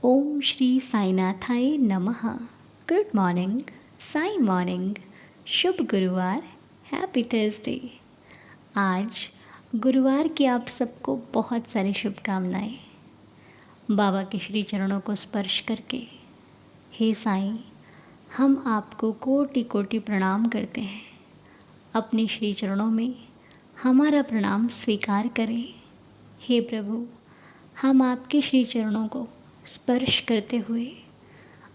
ओम श्री साईनाथाय नमः। Good morning, Sai morning, शुभ गुरुवार, happy Thursday. आज गुरुवार की आप सबको बहुत सारी शुभकामनाएं। बाबा के श्री चरणों को स्पर्श करके हे साईं, हम आपको कोटि कोटि प्रणाम करते हैं। अपने श्री चरणों में हमारा प्रणाम स्वीकार करें। हे प्रभु, हम आपके श्री चरणों को स्पर्श करते हुए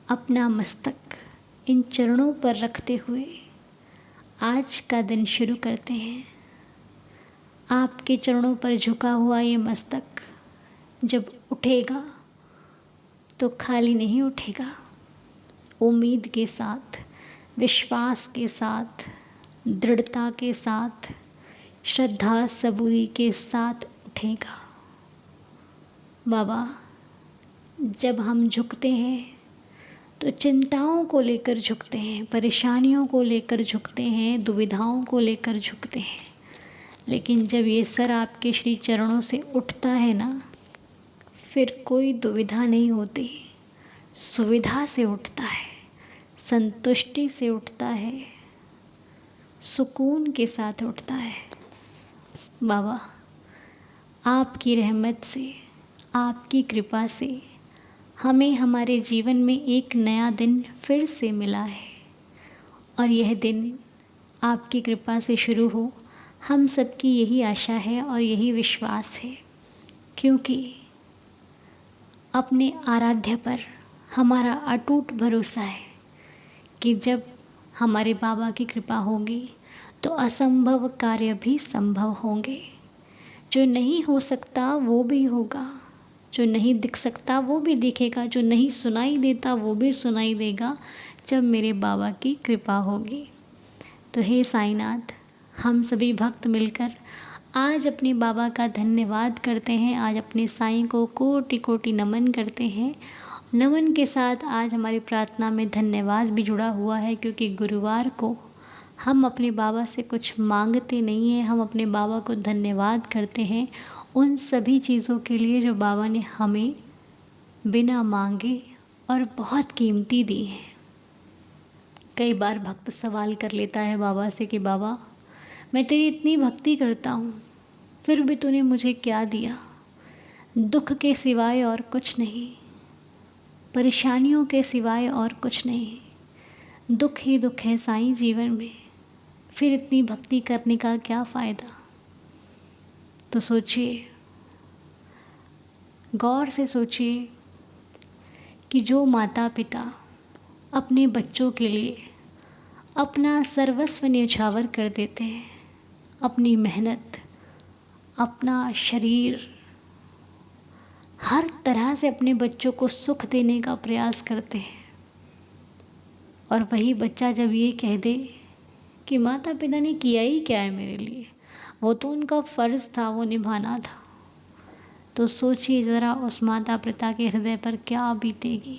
अपना मस्तक इन चरणों पर रखते हुए आज का दिन शुरू करते हैं। आपके चरणों पर झुका हुआ ये मस्तक जब उठेगा तो खाली नहीं उठेगा, उम्मीद के साथ, विश्वास के साथ, दृढ़ता के साथ, श्रद्धा सबूरी के साथ उठेगा। बाबा, जब हम झुकते हैं तो चिंताओं को लेकर झुकते हैं, परेशानियों को लेकर झुकते हैं, दुविधाओं को लेकर झुकते हैं। लेकिन जब ये सर आपके श्री चरणों से उठता है ना, फिर कोई दुविधा नहीं होती, सुविधा से उठता है, संतुष्टि से उठता है, सुकून के साथ उठता है। बाबा, आपकी रहमत से, आपकी कृपा से हमें हमारे जीवन में एक नया दिन फिर से मिला है और यह दिन आपकी कृपा से शुरू हो, हम सबकी यही आशा है और यही विश्वास है। क्योंकि अपने आराध्य पर हमारा अटूट भरोसा है कि जब हमारे बाबा की कृपा होगी तो असंभव कार्य भी संभव होंगे। जो नहीं हो सकता वो भी होगा, जो नहीं दिख सकता वो भी दिखेगा, जो नहीं सुनाई देता वो भी सुनाई देगा जब मेरे बाबा की कृपा होगी। तो हे साईनाथ, हम सभी भक्त मिलकर आज अपने बाबा का धन्यवाद करते हैं। आज अपने साईं को कोटि कोटि नमन करते हैं। नमन के साथ आज हमारी प्रार्थना में धन्यवाद भी जुड़ा हुआ है, क्योंकि गुरुवार को हम अपने बाबा से कुछ मांगते नहीं हैं, हम अपने बाबा को धन्यवाद करते हैं उन सभी चीज़ों के लिए जो बाबा ने हमें बिना मांगे और बहुत कीमती दी हैं। कई बार भक्त सवाल कर लेता है बाबा से कि बाबा, मैं तेरी इतनी भक्ति करता हूँ, फिर भी तूने मुझे क्या दिया? दुख के सिवाय और कुछ नहीं, परेशानियों के सिवाय और कुछ नहीं। दुख ही दुख है साईं जीवन में, फिर इतनी भक्ति करने का क्या फ़ायदा? तो सोचिए, गौर से सोचिए कि जो माता पिता अपने बच्चों के लिए अपना सर्वस्व न्यौछावर कर देते हैं, अपनी मेहनत, अपना शरीर, हर तरह से अपने बच्चों को सुख देने का प्रयास करते हैं, और वही बच्चा जब ये कह दे कि माता पिता ने किया ही क्या है मेरे लिए, वो तो उनका फ़र्ज़ था, वो निभाना था, तो सोचिए ज़रा उस माता पिता के हृदय पर क्या बीतेगी।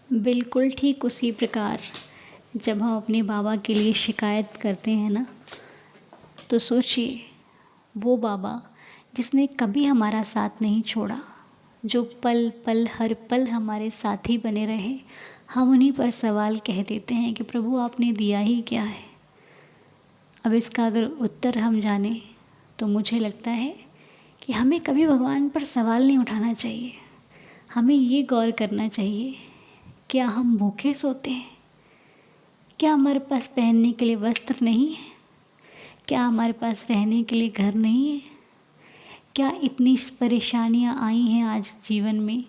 बिल्कुल ठीक उसी प्रकार जब हम अपने बाबा के लिए शिकायत करते हैं ना, तो सोचिए वो बाबा जिसने कभी हमारा साथ नहीं छोड़ा, जो पल पल हर पल हमारे साथी बने रहे, हम उन्हीं पर सवाल कह देते हैं कि प्रभु आपने दिया ही क्या है। अब इसका अगर उत्तर हम जानें तो मुझे लगता है कि हमें कभी भगवान पर सवाल नहीं उठाना चाहिए। हमें ये गौर करना चाहिए, क्या हम भूखे सोते हैं? क्या हमारे पास पहनने के लिए वस्त्र नहीं है? क्या हमारे पास रहने के लिए घर नहीं है? क्या इतनी परेशानियां आई हैं आज जीवन में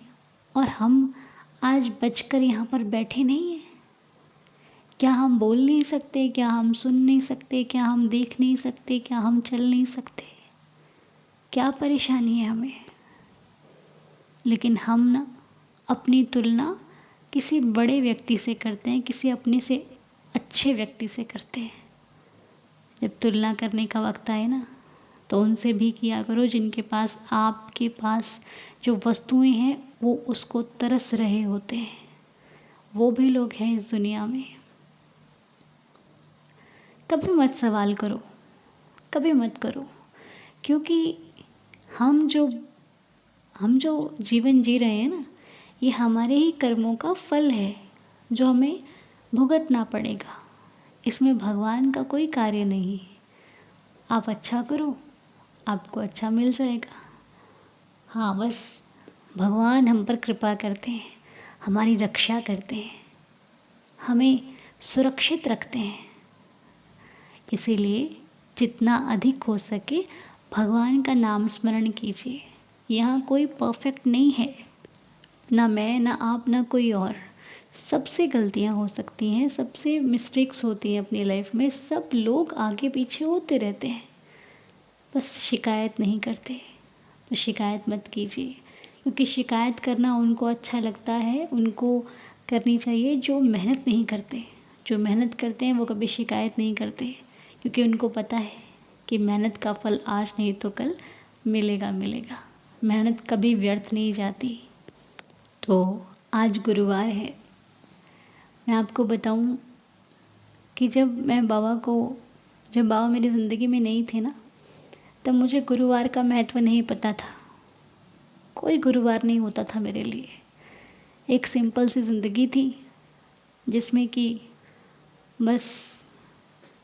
और हम आज बचकर यहाँ पर बैठे नहीं हैं? क्या हम बोल नहीं सकते? क्या हम सुन नहीं सकते? क्या हम देख नहीं सकते? क्या हम चल नहीं सकते? क्या परेशानी है हमें? लेकिन हम ना अपनी तुलना किसी बड़े व्यक्ति से करते हैं, किसी अपने से अच्छे व्यक्ति से करते हैं। जब तुलना करने का वक्त आए ना, तो उनसे भी किया करो जिनके पास आपके पास जो वस्तुएं हैं वो उसको तरस रहे होते हैं। वो भी लोग हैं इस दुनिया में। कभी मत सवाल करो, कभी मत करो, क्योंकि हम जो हम जो जीवन जी रहे हैं ना, ये हमारे ही कर्मों का फल है जो हमें भुगतना पड़ेगा। इसमें भगवान का कोई कार्य नहीं है। आप अच्छा करो, आपको अच्छा मिल जाएगा। हाँ, बस भगवान हम पर कृपा करते हैं, हमारी रक्षा करते हैं, हमें सुरक्षित रखते हैं। इसीलिए जितना अधिक हो सके भगवान का नाम स्मरण कीजिए। यहाँ कोई परफेक्ट नहीं है, ना मैं, ना आप, ना कोई और। सबसे गलतियाँ हो सकती हैं, सबसे मिस्टेक्स होती हैं अपनी लाइफ में। सब लोग आगे पीछे होते रहते हैं, बस शिकायत नहीं करते। तो शिकायत मत कीजिए, क्योंकि शिकायत करना उनको अच्छा लगता है, उनको करनी चाहिए जो मेहनत नहीं करते। जो मेहनत करते हैं वो कभी शिकायत नहीं करते, क्योंकि उनको पता है कि मेहनत का फल आज नहीं तो कल मिलेगा मिलेगा। मेहनत कभी व्यर्थ नहीं जाती। तो आज गुरुवार है। मैं आपको बताऊं कि जब बाबा मेरी ज़िंदगी में नहीं थे ना, तब मुझे गुरुवार का महत्व नहीं पता था। कोई गुरुवार नहीं होता था मेरे लिए। एक सिंपल सी ज़िंदगी थी जिसमें कि बस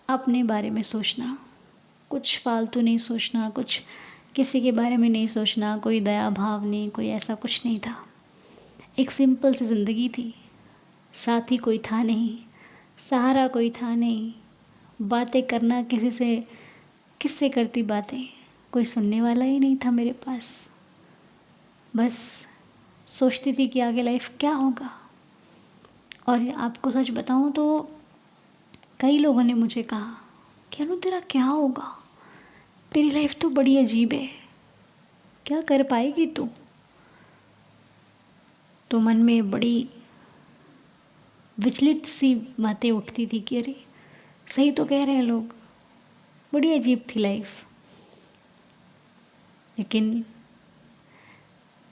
अपने बारे में सोचना, कुछ फालतू नहीं सोचना, कुछ किसी के बारे में नहीं सोचना, कोई दया भाव नहीं, कोई ऐसा कुछ नहीं था। एक सिंपल सी ज़िंदगी थी। साथी कोई था नहीं, सहारा कोई था नहीं। बातें करना किससे करती बातें, कोई सुनने वाला ही नहीं था मेरे पास। बस सोचती थी कि आगे लाइफ क्या होगा। और आपको सच बताऊं तो कई लोगों ने मुझे कहा कि अनु तेरा क्या होगा, तेरी लाइफ तो बड़ी अजीब है, क्या कर पाएगी तू। तो मन में बड़ी विचलित सी बातें उठती थी कि अरे सही तो कह रहे हैं लोग, बड़ी अजीब थी लाइफ। लेकिन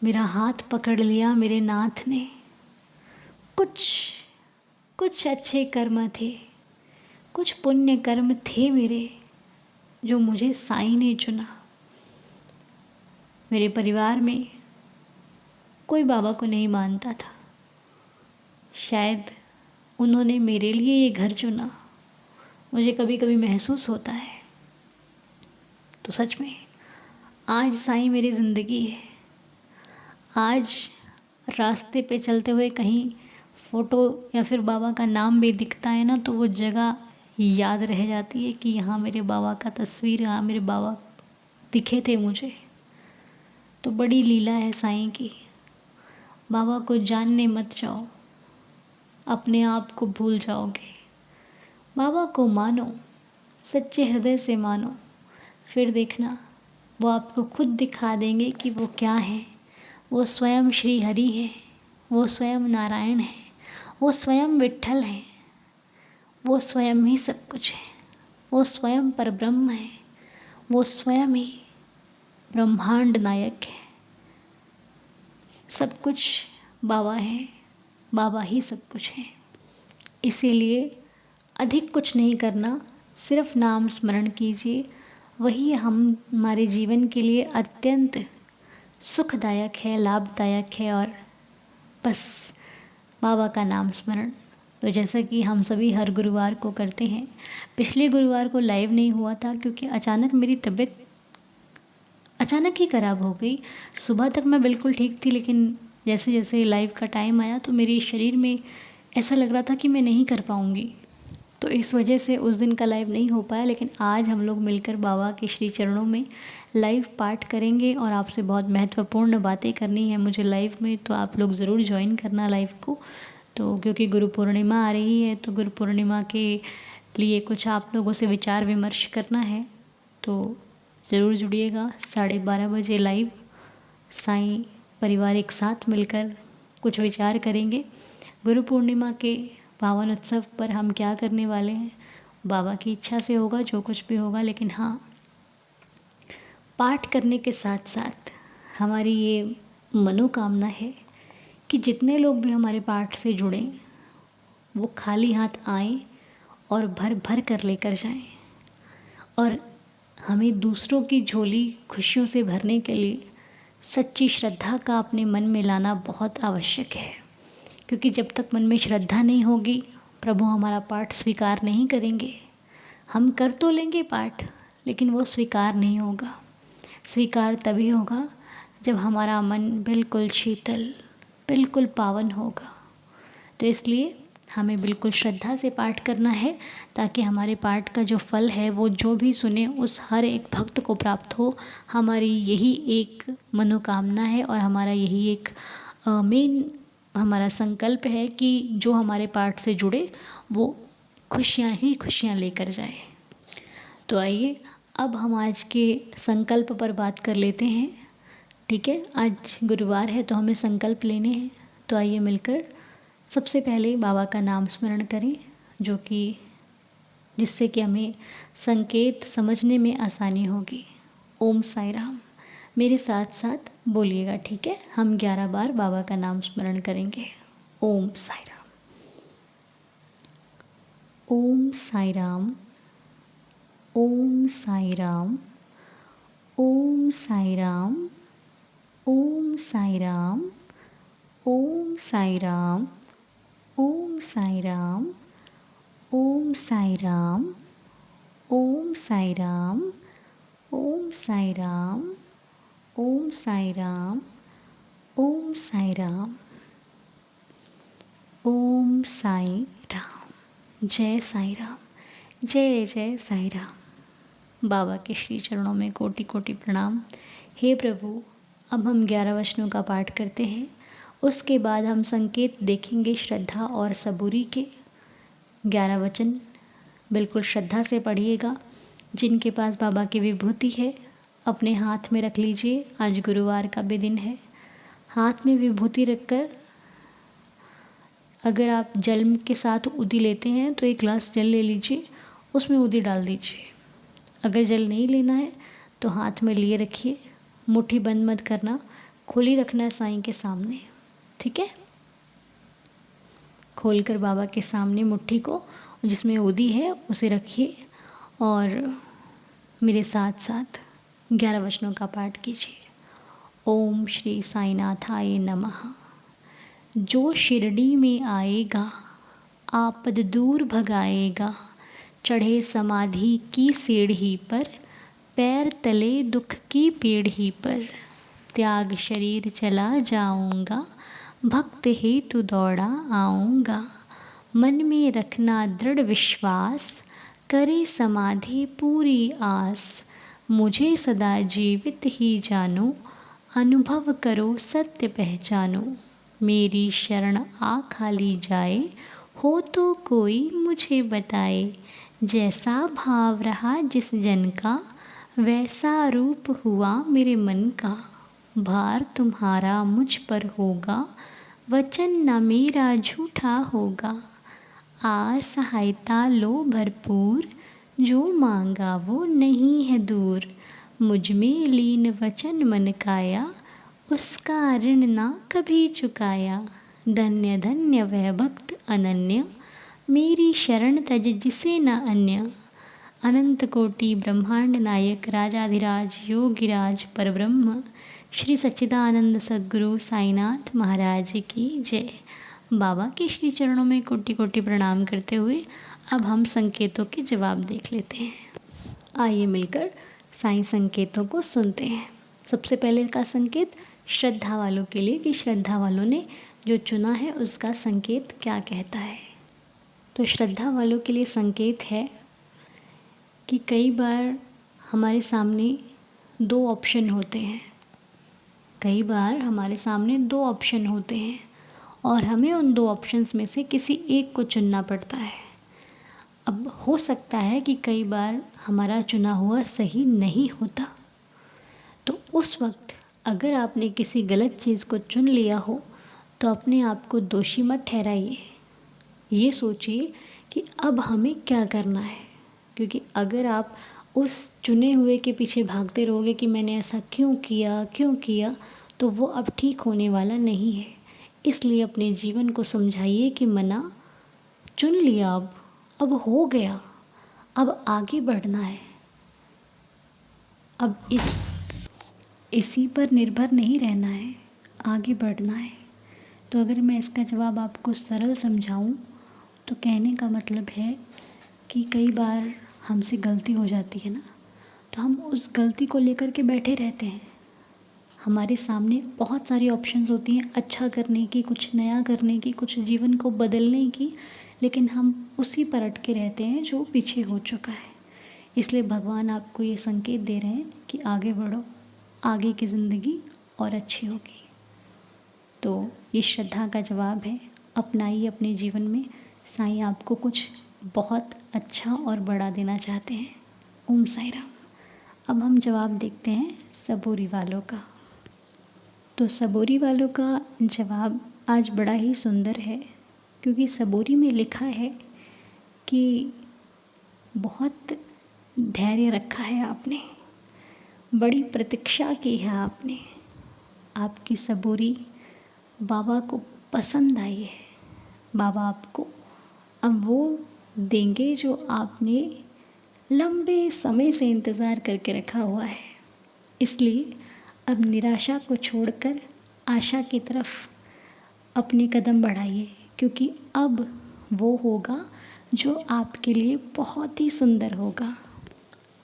मेरा हाथ पकड़ लिया मेरे नाथ ने। कुछ अच्छे कर्म थे, कुछ पुण्य कर्म थे मेरे, जो मुझे साईं ने चुना। मेरे परिवार में कोई बाबा को नहीं मानता था। शायद उन्होंने मेरे लिए ये घर चुना, मुझे कभी कभी महसूस होता है। तो सच में आज साईं मेरी ज़िंदगी है। आज रास्ते पे चलते हुए कहीं फ़ोटो या फिर बाबा का नाम भी दिखता है ना, तो वो जगह याद रह जाती है कि यहाँ मेरे बाबा का तस्वीर, यहाँ मेरे बाबा दिखे थे मुझे। तो बड़ी लीला है साईं की। बाबा को जानने मत जाओ, अपने आप को भूल जाओगे। बाबा को मानो, सच्चे हृदय से मानो, फिर देखना वो आपको खुद दिखा देंगे कि वो क्या है। वो स्वयं श्री हरि है, वो स्वयं नारायण है, वो स्वयं विट्ठल है, वो स्वयं ही सब कुछ है, वो स्वयं परब्रह्म है, वो स्वयं ही ब्रह्मांड नायक है। सब कुछ बाबा है, बाबा ही सब कुछ है। इसीलिए अधिक कुछ नहीं करना, सिर्फ नाम स्मरण कीजिए। वही हमारे जीवन के लिए अत्यंत सुखदायक है, लाभदायक है। और बस बाबा का नाम स्मरण, तो जैसा कि हम सभी हर गुरुवार को करते हैं। पिछले गुरुवार को लाइव नहीं हुआ था क्योंकि अचानक मेरी तबीयत अचानक ही ख़राब हो गई। सुबह तक मैं बिल्कुल ठीक थी, लेकिन जैसे जैसे लाइव का टाइम आया तो मेरे शरीर में ऐसा लग रहा था कि मैं नहीं कर पाऊँगी। तो इस वजह से उस दिन का लाइव नहीं हो पाया। लेकिन आज हम लोग मिलकर बाबा के श्री चरणों में लाइव पाठ करेंगे और आपसे बहुत महत्वपूर्ण बातें करनी है मुझे लाइव में। तो आप लोग ज़रूर ज्वाइन करना लाइव को। तो क्योंकि गुरु पूर्णिमा आ रही है, तो गुरु पूर्णिमा के लिए कुछ आप लोगों से विचार विमर्श करना है, तो ज़रूर जुड़िएगा। 12:30 बजे लाइव साईं परिवार एक साथ मिलकर कुछ विचार करेंगे। गुरु पूर्णिमा के पावन उत्सव पर हम क्या करने वाले हैं, बाबा की इच्छा से होगा जो कुछ भी होगा। लेकिन हाँ, पाठ करने के साथ साथ हमारी ये मनोकामना है कि जितने लोग भी हमारे पाठ से जुड़ें वो खाली हाथ आएं और भर भर कर लेकर जाएं, और हमें दूसरों की झोली खुशियों से भरने के लिए सच्ची श्रद्धा का अपने मन में लाना बहुत आवश्यक है, क्योंकि जब तक मन में श्रद्धा नहीं होगी प्रभु हमारा पाठ स्वीकार नहीं करेंगे। हम कर तो लेंगे पाठ, लेकिन वो स्वीकार नहीं होगा। स्वीकार तभी होगा जब हमारा मन बिल्कुल शीतल, बिल्कुल पावन होगा। तो इसलिए हमें बिल्कुल श्रद्धा से पाठ करना है, ताकि हमारे पाठ का जो फल है वो जो भी सुने उस हर एक भक्त को प्राप्त हो। हमारी यही एक मनोकामना है और हमारा यही एक मेन हमारा संकल्प है कि जो हमारे पाठ से जुड़े वो खुशियाँ ही खुशियाँ लेकर जाए। तो आइए अब हम आज के संकल्प पर बात कर लेते हैं। ठीक है, आज गुरुवार है तो हमें संकल्प लेने हैं। तो आइए मिलकर सबसे पहले बाबा का नाम स्मरण करें, जो कि जिससे कि हमें संकेत समझने में आसानी होगी। ओम साई राम, मेरे साथ साथ बोलिएगा। ठीक है, हम 11 बार बाबा का नाम स्मरण करेंगे। ओम साई राम, ओम साई राम, ओम साई राम, ओम साई राम, ओम साई राम, ओम साई राम, ओम साई राम, ओम साई राम, ओम साई राम, ओम साई राम, ओम साई राम, ओम साई राम, ओम साई राम। जय साई राम, जय जय साई राम। बाबा के श्री चरणों में कोटि कोटि प्रणाम। हे प्रभु, अब हम 11 वचनों का पाठ करते हैं। उसके बाद हम संकेत देखेंगे श्रद्धा और सबूरी के। 11 वचन बिल्कुल श्रद्धा से पढ़िएगा। जिनके पास बाबा की विभूति है अपने हाथ में रख लीजिए। आज गुरुवार का भी दिन है। हाथ में विभूति रखकर अगर आप जल के साथ उदी लेते हैं तो एक गिलास जल ले लीजिए, उसमें उदी डाल दीजिए। अगर जल नहीं लेना है तो हाथ में लिए रखिए, मुट्ठी बंद मत करना, खुली रखना है साईं के सामने। ठीक है, खोलकर बाबा के सामने मुट्ठी को जिसमें उदी है उसे रखिए और मेरे साथ साथ 11 वचनों का पाठ कीजिए। ओम श्री साईनाथाय नमः। जो शिरडी में आएगा आपद दूर भगाएगा, चढ़े समाधि की सीढ़ी पर, पैर तले दुख की पीढ़ी पर, त्याग शरीर चला जाऊंगा, भक्त हेतु दौड़ा आऊँगा। मन में रखना दृढ़ विश्वास, करे समाधि पूरी आस, मुझे सदा जीवित ही जानो, अनुभव करो सत्य पहचानो। मेरी शरण आ खाली जाए, हो तो कोई मुझे बताए, जैसा भाव रहा जिस जन का, वैसा रूप हुआ मेरे मन का। भार तुम्हारा मुझ पर होगा, वचन न मेरा झूठा होगा। आ सहायता लो भरपूर, जो मांगा वो नहीं है दूर। मुझ में लीन वचन मन काया, उसका ऋण ना कभी चुकाया। धन्य धन्य वह भक्त अनन्य, मेरी शरण तज जिसे न अन्य। अनंत कोटि ब्रह्मांड नायक राजाधिराज योगिराज परब्रह्म श्री सच्चिदानंद सद्गुरु साईनाथ महाराज की जय। बाबा के श्री चरणों में कोटि कोटि प्रणाम करते हुए अब हम संकेतों के जवाब देख लेते हैं। आइए मिलकर साईं संकेतों को सुनते हैं। सबसे पहले का संकेत श्रद्धा वालों के लिए कि श्रद्धा वालों ने जो चुना है उसका संकेत क्या कहता है। तो श्रद्धा वालों के लिए संकेत है कि कई बार हमारे सामने 2 ऑप्शन होते हैं। कई बार हमारे सामने 2 ऑप्शन होते हैं और हमें उन 2 ऑप्शंस में से किसी एक को चुनना पड़ता है। अब हो सकता है कि कई बार हमारा चुना हुआ सही नहीं होता, तो उस वक्त अगर आपने किसी गलत चीज़ को चुन लिया हो तो अपने आप को दोषी मत ठहराइए। ये सोचिए कि अब हमें क्या करना है, क्योंकि अगर आप उस चुने हुए के पीछे भागते रहोगे कि मैंने ऐसा क्यों किया, तो वो अब ठीक होने वाला नहीं है। इसलिए अपने जीवन को समझाइए कि मना चुन लिया, अब हो गया, अब आगे बढ़ना है। अब इसी पर निर्भर नहीं रहना है, आगे बढ़ना है। तो अगर मैं इसका जवाब आपको सरल समझाऊं तो कहने का मतलब है कि कई बार हमसे गलती हो जाती है ना, तो हम उस गलती को लेकर के बैठे रहते हैं। हमारे सामने बहुत सारी ऑप्शंस होती हैं अच्छा करने की, कुछ नया करने की, कुछ जीवन को बदलने की, लेकिन हम उसी पर अटके रहते हैं जो पीछे हो चुका है। इसलिए भगवान आपको ये संकेत दे रहे हैं कि आगे बढ़ो, आगे की ज़िंदगी और अच्छी होगी। तो ये श्रद्धा का जवाब है, अपनाइए अपने जीवन में। साईं आपको कुछ बहुत अच्छा और बड़ा देना चाहते हैं। ओम साई राम। अब हम जवाब देखते हैं सबोरी वालों का। तो सबोरी वालों का जवाब आज बड़ा ही सुंदर है, क्योंकि सबोरी में लिखा है कि बहुत धैर्य रखा है आपने, बड़ी प्रतीक्षा की है आपने, आपकी सबोरी बाबा को पसंद आई है। बाबा आपको अब वो देंगे जो आपने लंबे समय से इंतज़ार करके रखा हुआ है। इसलिए अब निराशा को छोड़कर आशा की तरफ अपने कदम बढ़ाइए, क्योंकि अब वो होगा जो आपके लिए बहुत ही सुंदर होगा।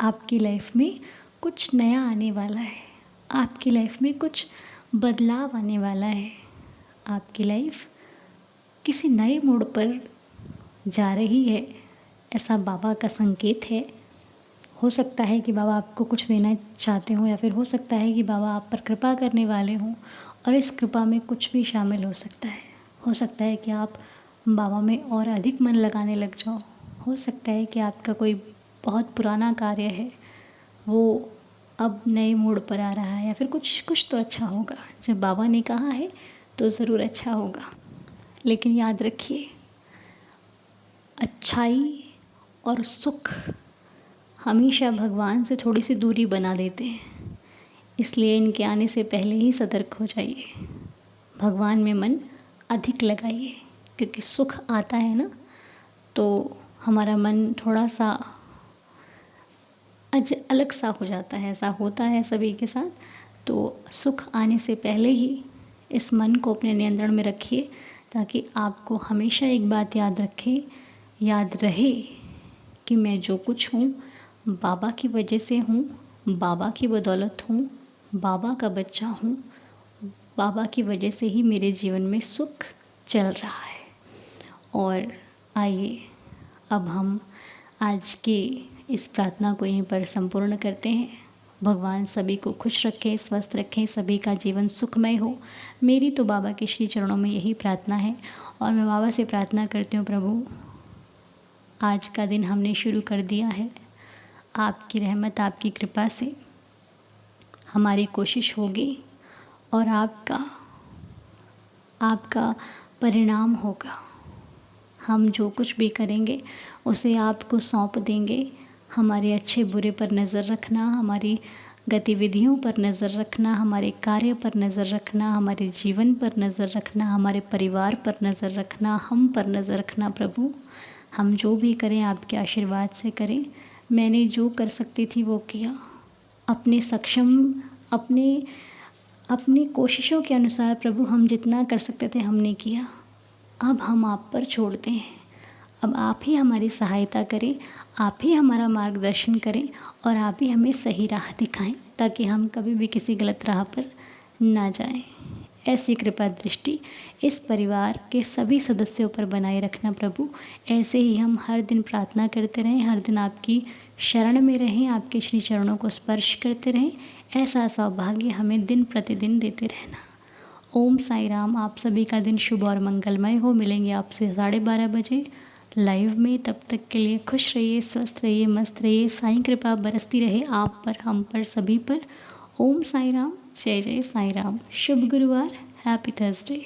आपकी लाइफ में कुछ नया आने वाला है, आपकी लाइफ में कुछ बदलाव आने वाला है, आपकी लाइफ किसी नए मोड़ पर जा रही है, ऐसा बाबा का संकेत है। हो सकता है कि बाबा आपको कुछ देना चाहते हों, या फिर हो सकता है कि बाबा आप पर कृपा करने वाले हों, और इस कृपा में कुछ भी शामिल हो सकता है। हो सकता है कि आप बाबा में और अधिक मन लगाने लग जाओ। हो सकता है कि आपका कोई बहुत पुराना कार्य है वो अब नए मोड़ पर आ रहा है, या फिर कुछ तो अच्छा होगा। जब बाबा ने कहा है तो ज़रूर अच्छा होगा। लेकिन याद रखिए, अच्छाई और सुख हमेशा भगवान से थोड़ी सी दूरी बना देते हैं। इसलिए इनके आने से पहले ही सतर्क हो जाइए, भगवान में मन अधिक लगाइए, क्योंकि सुख आता है ना तो हमारा मन थोड़ा सा अलग सा हो जाता है। ऐसा होता है सभी के साथ। तो सुख आने से पहले ही इस मन को अपने नियंत्रण में रखिए, ताकि आपको हमेशा एक बात याद रहे कि मैं जो कुछ हूँ बाबा की वजह से हूँ, बाबा की बदौलत हूँ, बाबा का बच्चा हूँ, बाबा की वजह से ही मेरे जीवन में सुख चल रहा है। और आइए अब हम आज के इस प्रार्थना को यहीं पर संपूर्ण करते हैं। भगवान सभी को खुश रखें, स्वस्थ रखें, सभी का जीवन सुखमय हो। मेरी तो बाबा के श्री चरणों में यही प्रार्थना है। और मैं बाबा से प्रार्थना करती हूँ, प्रभु आज का दिन हमने शुरू कर दिया है, आपकी रहमत आपकी कृपा से हमारी कोशिश होगी और आपका परिणाम होगा। हम जो कुछ भी करेंगे उसे आपको सौंप देंगे। हमारे अच्छे बुरे पर नज़र रखना, हमारी गतिविधियों पर नज़र रखना, हमारे कार्य पर नज़र रखना, हमारे जीवन पर नज़र रखना, हमारे परिवार पर नज़र रखना, हम पर नज़र रखना। प्रभु हम जो भी करें आपके आशीर्वाद से करें। मैंने जो कर सकती थी वो किया, अपनी कोशिशों के अनुसार प्रभु हम जितना कर सकते थे हमने किया। अब हम आप पर छोड़ते हैं। अब आप ही हमारी सहायता करें, आप ही हमारा मार्गदर्शन करें और आप ही हमें सही राह दिखाएं, ताकि हम कभी भी किसी गलत राह पर ना जाएं। ऐसी कृपा दृष्टि इस परिवार के सभी सदस्यों पर बनाए रखना प्रभु। ऐसे ही हम हर दिन प्रार्थना करते रहें, हर दिन आपकी शरण में रहें, आपके श्री चरणों को स्पर्श करते रहें। ऐसा सौभाग्य हमें दिन प्रतिदिन देते रहना। ओम साई राम। आप सभी का दिन शुभ और मंगलमय हो। मिलेंगे आपसे 12:30 बजे लाइव में। तब तक के लिए खुश रहिए, स्वस्थ रहिए, मस्त रहिए। साईं कृपा बरसती रहे आप पर, हम पर, सभी पर। ओम साई राम। जय जय साई राम। शुभ गुरुवार। Happy Thursday.